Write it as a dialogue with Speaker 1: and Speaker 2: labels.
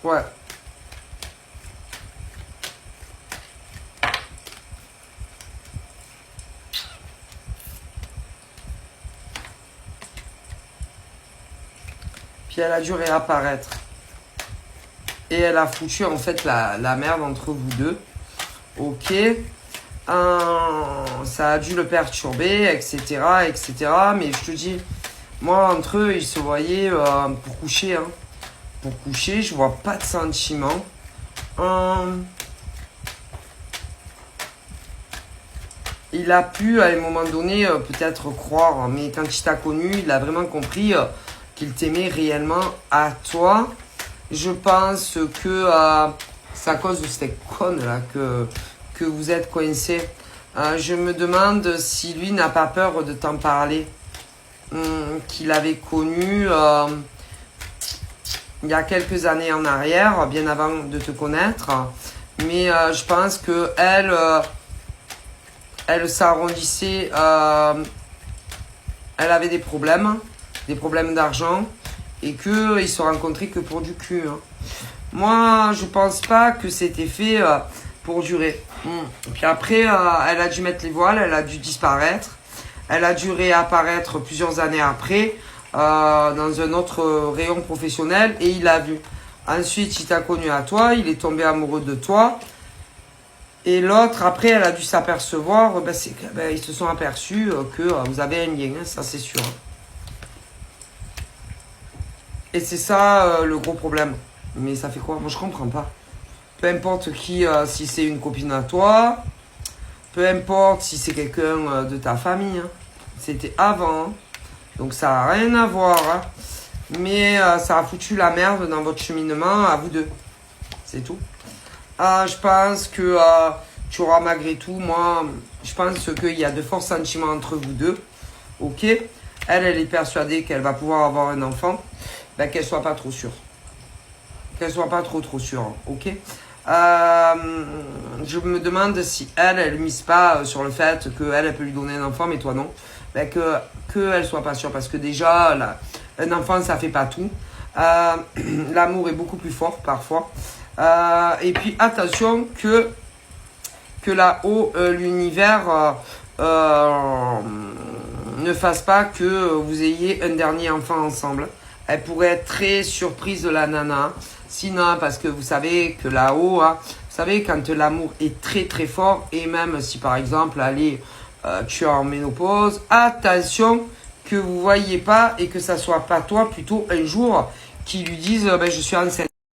Speaker 1: Ouais. Puis elle a dû réapparaître. Et elle a foutu en fait la merde entre vous deux. Ok. Ça a dû le perturber, etc., etc. Mais je te dis, moi, entre eux, ils se voyaient pour coucher. Hein. Pour coucher, je vois pas de sentiments. Il a pu, à un moment donné, peut-être croire. Mais quand il t'a connu, il a vraiment compris qu'il t'aimait réellement à toi. Je pense que c'est à cause de cette conne là que vous êtes coincés. Je me demande si lui n'a pas peur de t'en parler. Qu'il avait connu il y a quelques années en arrière, bien avant de te connaître. Mais je pense que elle s'arrondissait. Elle avait des problèmes d'argent. Et qu'ils se rencontraient que pour du cul. Hein. Moi, je pense pas que c'était fait pour durer. Puis après, elle a dû mettre les voiles, elle a dû disparaître. Elle a dû réapparaître plusieurs années après dans un autre rayon professionnel et il l'a vu. Ensuite, il t'a connu à toi, il est tombé amoureux de toi. Et l'autre, après, elle a dû s'apercevoir, ils se sont aperçus que vous avez un lien, hein, ça c'est sûr. Et c'est ça le gros problème. Mais ça fait quoi? Moi je comprends pas. Peu importe qui, si c'est une copine à toi, peu importe si c'est quelqu'un de ta famille. Hein. C'était avant. Hein. Donc ça n'a rien à voir. Hein. Mais ça a foutu la merde dans votre cheminement à vous deux. C'est tout. Je pense que tu auras malgré tout, moi, je pense qu'il y a de forts sentiments entre vous deux. Ok. Elle est persuadée qu'elle va pouvoir avoir un enfant. Ben, qu'elle soit pas trop sûre. Qu'elle soit pas trop sûre, hein, ok. Je me demande si elle mise pas sur le fait qu'elle peut lui donner un enfant, mais toi non. Ben, qu'elle soit pas sûre, parce que déjà, un enfant, ça fait pas tout. L'amour est beaucoup plus fort, parfois. Et puis, attention que là-haut, l'univers ne fasse pas que vous ayez un dernier enfant ensemble. Elle pourrait être très surprise de la nana. Sinon, parce que vous savez que là-haut, hein, vous savez, quand l'amour est très très fort, et même si par exemple, allez, tu es en ménopause, attention que vous ne voyez pas et que ça soit pas toi, plutôt un jour, qui lui dise je suis enceinte.